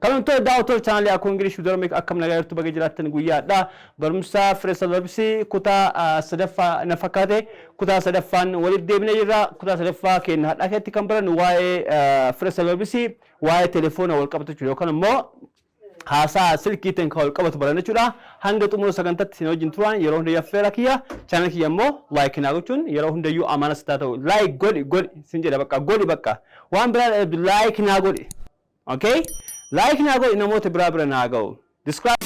Kalantoota daawwattoota chaanalii Akkoo Ingiliffaa fi Oromic akkam nagaa jirtu baga jiraattan guyyaadha. Barumsa Phrasal Verbs kutaa sadaffaa na fakkaate kutaa sadaffaan walitti deebinee jirra. Kutaa sadaffaa keenya hadhaa keessatti kan baran waa'ee Phrasal Verbs waa'ee telefoona wal qabatu jechuudha yookaan immoo haasaa silkiitiin kan wal qabatu baran jechuudha. Hanga xumura sagantaatti isin wajjin turan yeroo hunda yaffeera kiyya chaanal kiyya immoo like naa gochuun yeroo hundayyuu amaanas taa ta'u like godhi sin jedha bakka godhi bakka waan biraa like naa godhi. Okay? Like now go in a motor brabra nago. Describe.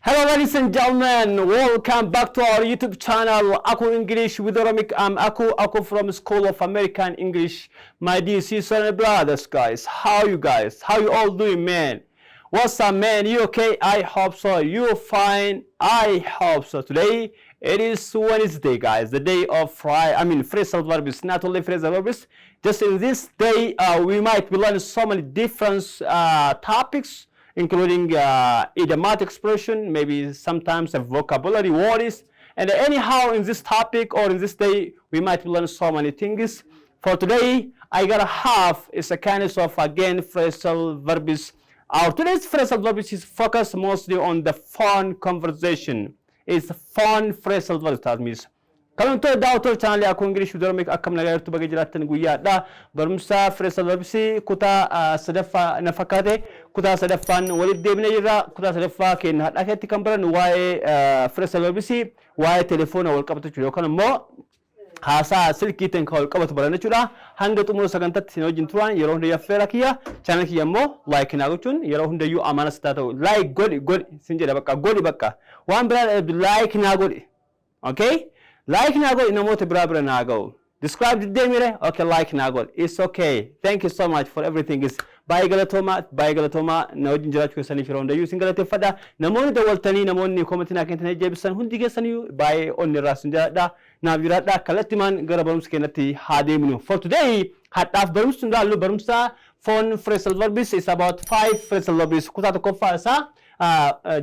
Hello ladies and gentlemen, welcome back to our YouTube channel, Akkoo English with Oromic. I'm Akkoo from School of American English. My dear sisters and brothers, guys, how you guys? How you all doing, man? What's up, man? You okay? I hope so. You're fine. I hope so. Today it is Wednesday, guys, the day of Phrasal Verbs. Not only Phrasal Verbs. Just in this day, we might be learning so many different topics, including idiomatic expression, maybe sometimes a vocabulary words. And anyhow, in this topic or in this day, we might be learning so many things. For today, I gotta have is a kind of again Phrasal Verbs. Our today's phrasal verbs is focused mostly on the phone conversation. It's phone phrasal verbs, that means. Kalantoota daawwattoota chaanalii Akkoo Ingiliffaa fi Oromic akkam nagaa jirtu baga jiraattan guyyaadha. Barumsa Phrasal Verbs kutaa sadaffaa na fakkaate kutaa sadaffaan walitti deebinee jirra. Kutaa sadaffaa keenya hadhaa keessatti kan baran waa'ee Phrasal Verbs waa'ee telefoona wal qabatu jechuudha yookaan immoo haasaa silkiitiin kan wal qabatu baran jechuudha. Hanga xumura sagantaatti isin wajjin turan yeroo hunda yaffeera kiyya chaanal kiyya immoo like naa gochuun yeroo hundayyuu amaanas taa ta'u like godhi sin jedha bakka godhi bakka waan biraa like naa godhi. Okay? Like naa godhi namoota biraa naa ga'u. Describe the mire okay like naa godhi. It's okay. Thank you so much for everything. Is baay'ee galatooma na wajjin jiraachuu keessaniif yeroo hundayyuu isin galateeffadha. Namoonni dawwaltanii namoonni koomentii naa kennitanii jeebisan hundi keessaniyyuu baay'ee onni irraa isin jiraadha. Naaf jiraadha kallattimaan gara barumsa keenyatti haa deemnu. For today, hadhaaf barumsa hundaallu barumsa phone phrasal verbs is about 5 phrasal verbs. Kutaa tokkoffaa isaa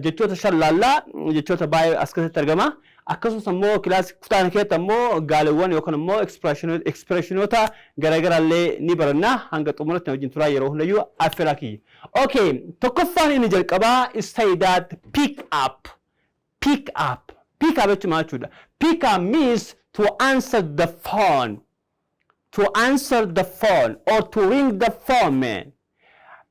jechoota shan laallaa jechoota baay'ee as keessatti argama. Akkasumas immoo kilaasii kutaa keessatti immoo gaaleewwan yookaan immoo expressionoota garaagaraallee ni baranna. Hanga xumuratti wajjin turaa yeroo hundayyuu affeeraa kiyya. Okay, tokkoffaan inni jalqabaa is say that pick up. Pick up. Pick up jechuun maal jechuudha? Pick up means to answer the phone. To answer the phone or to ring the phone, man.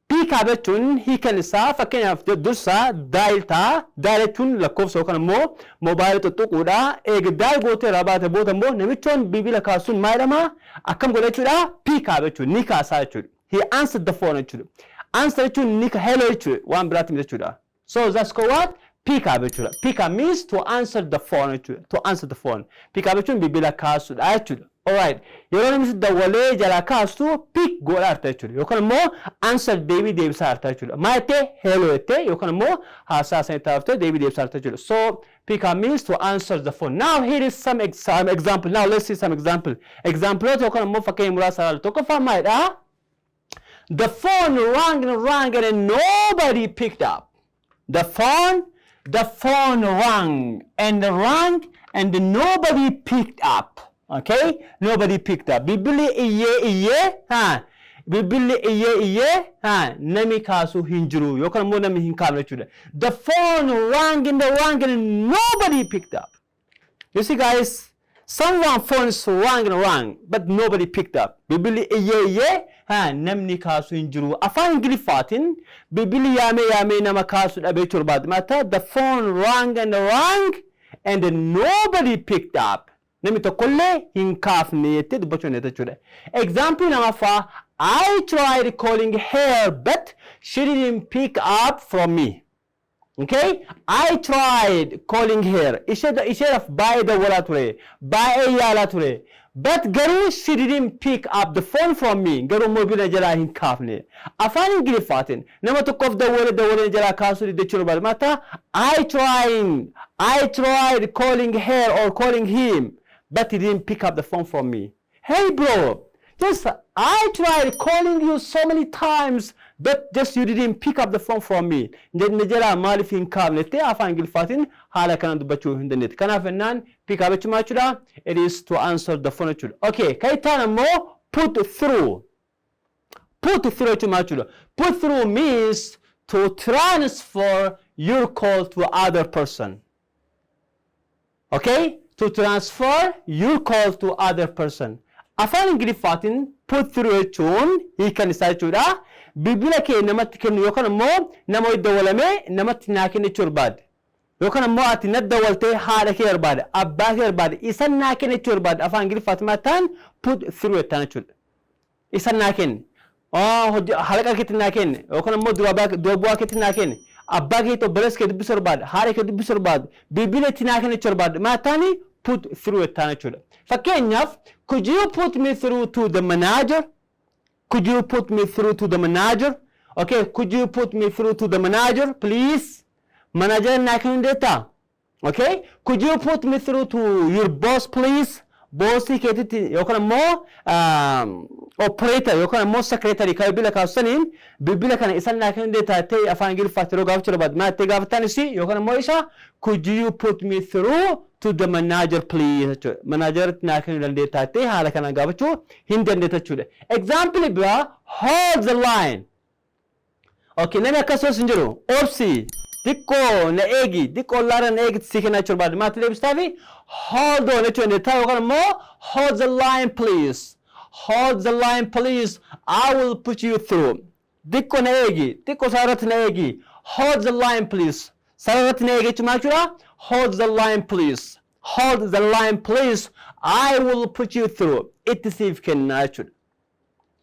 Pick up jechuun hiikan isaa fakkeenyaaf dursa daayil ta'a. Daayil jechuun lakkoofsa yookaan immoo moobaayilii tuttuquudha. Eega daayil gootee irraa baate booda immoo namichoon bilbila kaasuun maal jedhama? Akkam godha jechuudha? Pick up jechuudha. Ni kaasaa jechuudha. He answered the phone jechuudha. Answer jechuun ni hello jechuudha. Waan biraatti miti jechuudha. So that's called what? Pick up jechuudha. Pick up means to answer the phone jechuudha. To answer the phone. Pick up jechuun bilbila kaasuudha jechuudha. Alright. Yeroo namni dawwalee jala kaastu pick godha arta jechuudha. Yookaan immoo answer deebisaa arta jechuudha. Maal jettee hello jettee yookaan immoo haasaa sana taaftee deebisaa arta jechuudha. So pick up means to answer the phone. Now here is some example. Now let's see some example. Example yookaan immoo fakkeenya muraasa ilaalla. Tokkoffaa maalidha? The phone rang and nobody picked up. The phone rang and nobody picked up. Okay? Nobody picked up. Bibili iye nami kaasu hinjiru yookaan immoo nami hin kaafne jechuudha. The phone rang and nobody picked up. You see guys, someone phones rang but nobody picked up. Bibili iye namni kaasu hinjiru. Afaan Ingiliffaatiin bibili yaame nama kaasu dhabee turbaad mata the phone rang and nobody picked up. Nami tokkollee hin kaafne jettee dubbachuu ni jechuudha. Example namaffaa I tried calling her but she didn't pick up from me. Okay? I tried calling her. Isheedhaaf baay'ee dawwalaa ture. Baay'ee yaalaa ture. But garuu she didn't pick up the phone from me. Garuu moobila jalaa hin kaafne. Afaan Ingiliffaatiin nama tokkoof dawwalee jalaa kaasuu jechuun barbaada. I tried calling her or calling him, but he didn't pick up the phone from me. Hey bro, just I tried calling you so many times, but just you didn't pick up the phone from me. Nejala maaliif hin kaafnette afaan Ingiliffaatiin haala kana dubbachuu hin dandeetti. Kanaaf ennaan pick up jechuun jechuudha. It is to answer the phone jechuudha. Okay, kaitaan ammoo put through. Put through jechuun jechuudha. Put through means to transfer your call to other person. Okay? To transfer your call to other person. Afaan Ingiliffaatiin put through jechuun hiikan isaa jechuudha. Bilbila kee namatti kennu yookaan immoo nama iddoo walame namatti naa kennu jechuu barbaade. Yookaan immoo ati nadda waltee haadha kee barbaade, abbaa kee barbaade, isan naa kennu jechuu barbaade. Afaan Ingiliffaatiin maataan put through jettaan jechuudha. Isan naa kennu. Halaqa keetti naa kennu yookaan immoo dura bu'aa keetti naa kennu. Abbaa kee obboleessa kee dubbisuu barbaade, haadha kee dubbisuu barbaade, bilbila itti naa kennu jechuu barbaade. Maataani put through jettaan jechuudha. Fakkeenyaaf, could you put me through to the manager? Could you put me through to the manager? Okay, could you put me through to the manager, please? Manager naa kennu dandeettaa? Okay, could you put me through to your boss, please? Bossii keetitti yookaan immoo operator yookaan immoo secretary kan bilbila kaasaniin bilbila kana isan naa kennu dandeettaa ta'e afaan Ingiliffaatti yeroo gaafachuu barbaade maal ta'e gaafataan yookaan immoo isa could you put me through to the manager please? Manager naa kennu dandeettaa ta'e haala kana gaafachuu hin dandeetta jechuudha. Example biraa hold the line. Okay, namni akkasumas hin jiru. Obsi Dikko na eegi, dikko lara na eegi si kenna jechuudha barbaade. Maal deebistafi hold on jechuudha dandeettaa yookaan immoo hold the line please. Hold the line please. I will put you through. Dikko na eegi, dikko sararratti na eegi. Hold the line please. Sararratti na eegi jechuudha jechuudha. Hold the line please. Hold the line please. I will put you through. Itti siif kenna jechuudha.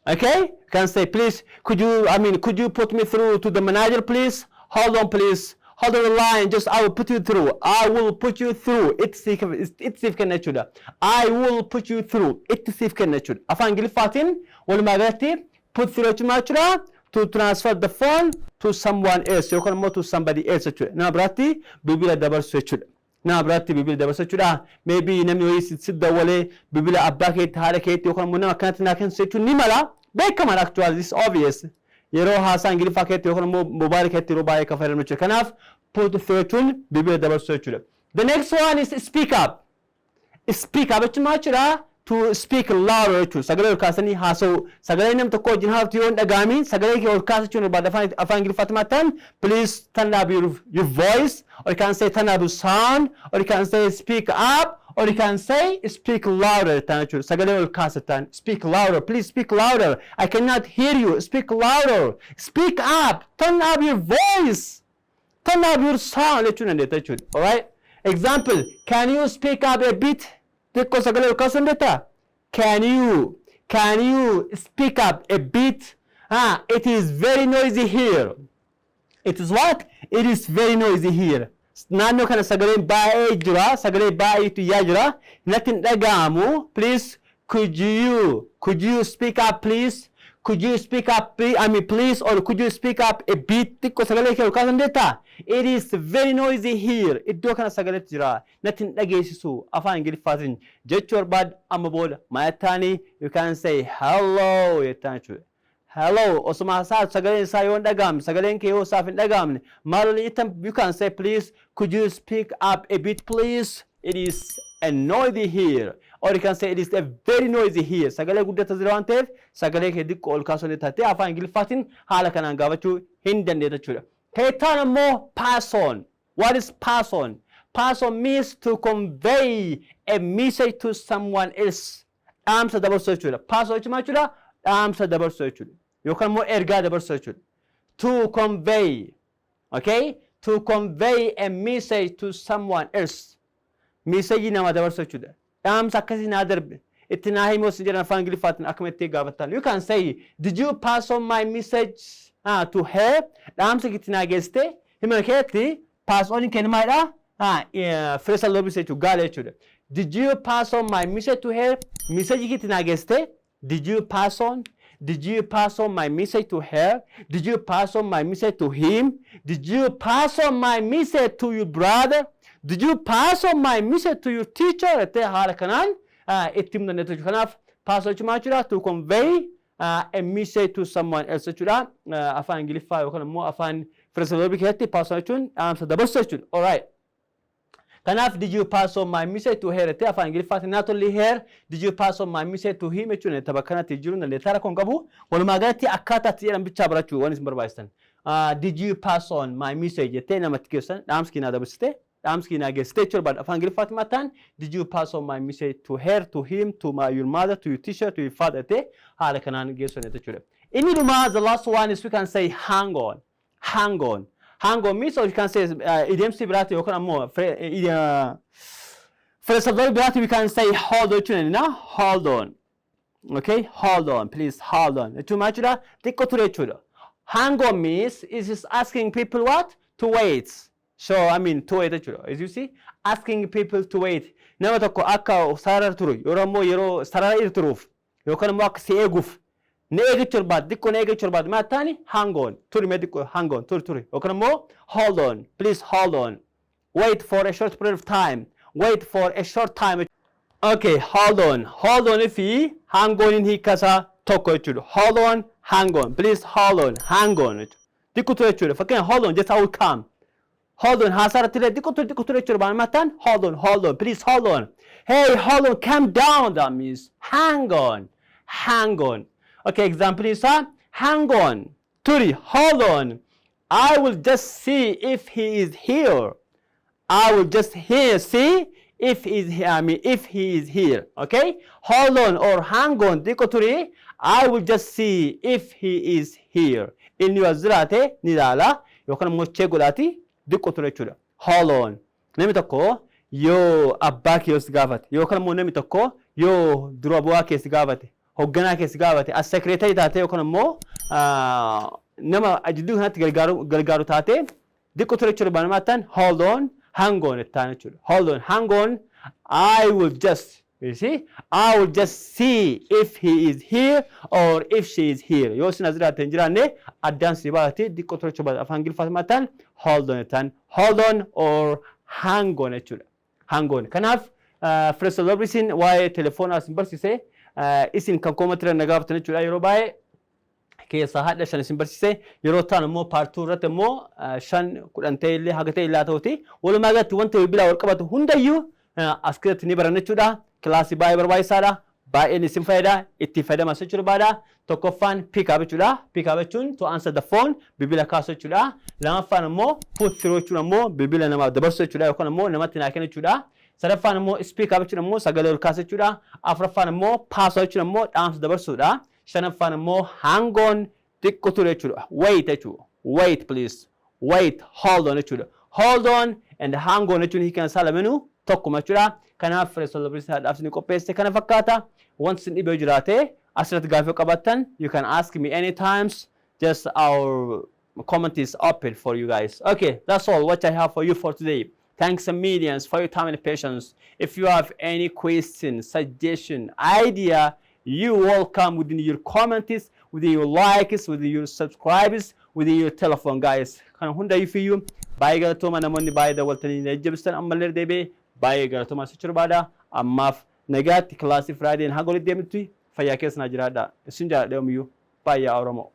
Okay? Can say please, could you put me through to the manager please? Hold on please. Hold on the line. Just I will put you through. I will put you through. It's safe can nature. I will put you through. It's safe can nature. Afaan Ingiliffaatiin walumaa galatti put through jechuudha to transfer the phone to someone else yookaan immoo to somebody else jechuudha. Nama biraatti bilbila dabarsu jechuudha. Nama biraatti bilbila dabarsu jechuudha. Maybe namni wayii si dawwalee bilbila abbaa keetti haadha keetti yookaan immoo nama akkanatti naa kennu jechuun ni mala. Beekaman actually this obvious. Yeroo haasaa Ingiliffaa keetti yookaan immoo moobaayilii keetti yeroo baay'ee kan fayyadamu jechuudha. Kanaaf put through jechuun bilbila dabarsuu jechuudha. The next one is speak up. Speak up jechuun maal jechuudha? To speak louder jechuudha. Sagalee ol kaasanii haasa'u. Sagalee nam tokko wajjin haasa'u yoo hin dhaga'amiin sagalee kee ol kaasa jechuun barbaada afaan Ingiliffaatti maattan please turn up your voice or you can say turn up your sound or you can say speak up or you can say speak louder. Sagalee ol kaasatan. Speak louder. Please speak louder. I cannot hear you. Speak louder. Speak up. Turn up your voice. Turn up your sound. All right. Example. Can you speak up a bit? Can you speak up a bit? It is very noisy here. It is what? It is very noisy here. Naannoo kana sagaleen baay'ee jira, sagalee baay'eetu yaa jira. Natti hin dhaga'amu. Please, could you speak up please? Could you speak up please or could you speak up a bit? Xiqqoo sagalee kee ol kaasan dandeettaa? It is very noisy here. Iddoo kana sagaleetu jira. Natti hin dhageessisu. Afaan Ingiliffaatiin jechuu barbaadu amma booda maayataanii you can say hello jettaan jechuudha. Hello, osuma haasaa sagaleen isaa yoo hin dhaga'amne, sagaleen kee yoo isaaf hin dhaga'amne, you can say please, could you speak up a bit please? It is a noisy here. Or you can say it is a very noisy here. Sagalee guddata jira waan ta'eef sagalee kee xiqqoo ol kaasuu ni taate afaan Ingiliffaatiin haala kanaan gaafachuu hin dandeetta jechuudha. Keetaan ammoo pass on. What is pass on? Pass on means to convey a message to someone else. Dhaamsa dabarsuu jechuudha. Pass on jechuudha dhaamsa dabarsuu jechuudha. Yookaan immoo ergaa dabarsuu jechuudha. To convey. Okay? To convey a message to someone else. Message nama dabarsuu jechuudha. Dhaamsa akkasii naa darbe. Itti naa himoo si jedhan afaan Ingiliffaatiin akkuma itti gaafatan. You can say, did you pass on my message to her? Dhaamsa itti naa geessite. Hima keetti pass on kenna maalidha? Phrasal Verbs jechuudha. Gaala jechuudha. Did you pass on my message to her? Message itti naa geessite. Did you pass on? Did you pass on my message to her? Did you pass on my message to him? Did you pass on my message to your brother? Did you pass on my message to your teacher? Haala kanaan itti himuu dandeettu. Kanaaf pass on jechuudha to convey a message to someone else jechuudha. Afaan Ingiliffaa yookaan immoo afaan Phrasal Verb keessatti pass on jechuun dhaamsa dabarsu jechuudha. All right. Kanaaf did you pass on my message to her? Te afaan Ingiliffaatti not only her, did you pass on my message to him? Jechuun tapha kanatti jiru leetara kon qabu. Walumaa galatti akkaataa itti jedhan bichaa barachuu waan isin barbaachistan. Did you pass on my message? Jettee namatti geessan dhaamsa keenyaa dabarsite. Dhaamsa keenyaa geessite jechuudha baadha. Afaan Ingiliffaatti mataan did you pass on my message to her, to him, to your mother, to your teacher, to your father? Te haala kanaan geessan jechuudha. Inni dhuma the last one is we can say hang on. Hang on. Hang on means or you can say idiomatic birati yookaan ammoo phrasal verb birati we can say hold on jechuudha. Hold on. Okay? Hold on. Please hold on. Jechuun jechuudha xiqqoo ture jechuudha. Hang on means is asking people what? To wait. So I mean to wait jechuudha. As you see, asking people to wait. Nama tokko akka sarara turu yeroo ammoo yeroo sarara irra turuuf yookaan ammoo akka si eeguuf negative bad dikko negative bad matani hang on turi mediko hang on turi okamo hold on please hold on wait for a short period of time wait for a short time okay hold on if he hang on in hikasa toko chudo hold on hang on please hold on hang on dikko to chudo fakin hold on just I will come hold on hasara tire dikko to chudo ban matan hold on please hold on hey hold on calm down that means hang on. Okay, example is hang on. Turi, hold on. I will just see if he is here. I will just see if he is here. I mean, if he is here. Okay? Hold on or hang on. Diko turi, I will just see if he is here. In your zirate, nidala, yokan moche gulati, diko turi chura. Hold on. Nemi tako, yo abbaki yos gavate. Yokan mo nemi tako, yo durabuake sigavate. Hoggana keessa gaafate as secretary taate yookaan immoo nama ajidduu kanatti gargaaru taate dikko ture jechuudha banamaatan hold on hang on ettaan jechuudha hold on hang on I will just you see I will just see if he is here or if she is here yoo sin aziraate jiraanne addaan si baate dikko ture jechuudha afaan Ingiliffaa maatan hold on ettaan hold on or hang on jechuudha hang on kanaaf phrasal verbs waa'ee telefoonaa sin barsiise isin kan koomatti nagaaftan jechuudha yeroo baay'ee keessa hadha shan isin barsiise yeroo taan immoo paartuu irratti immoo shan kudhan ta'e illee haga ta'e illaa ta'uti walumaa galatti wanta bilaa wal qabatu hundayyuu as keessatti ni baranna jechuudha kilaasii baay'ee barbaachisaadha baay'een isin fayyada itti fayyadamas jechuudha baadha tokkoffaan pick up jechuudha pick up jechuun to answer the phone bilbila kaasu jechuudha lamaffaan immoo put through jechuudha immoo bilbila namaaf dabarsu jechuudha yookaan immoo namatti naa kennu jechuudha sadaffaan immoo speak up jechuudha immoo sagalee ol kaasu jechuudha afuraffaan immoo pass jechuudha immoo dhaamsa dabarsuudha shanaffaan immoo hang on xiqqoo ture jechuudha wait jechuudha wait please wait hold on jechuudha hold on and hang on jechuun hiikan salamenu tokkuma jechuudha kanaaf phrasal verbs dhaafsini qopheesse kana fakkaata once in dhibee jiraate asirratti gaafii qabattan you can ask me anytime just our comment is open for you guys okay that's all what I have for you for today. Thanks a million for your time and patience. If you have any question, suggestion, idea, you welcome within your comments, within your likes, within your subscribers, within your telephone, guys. Kan hunda you bye galatoma namonni bye da waltani najibstan amaller debe bye galatoma sichurbada amaf nagati class Friday and hagol demti fayakes najirada sinja demu bye ya oromo.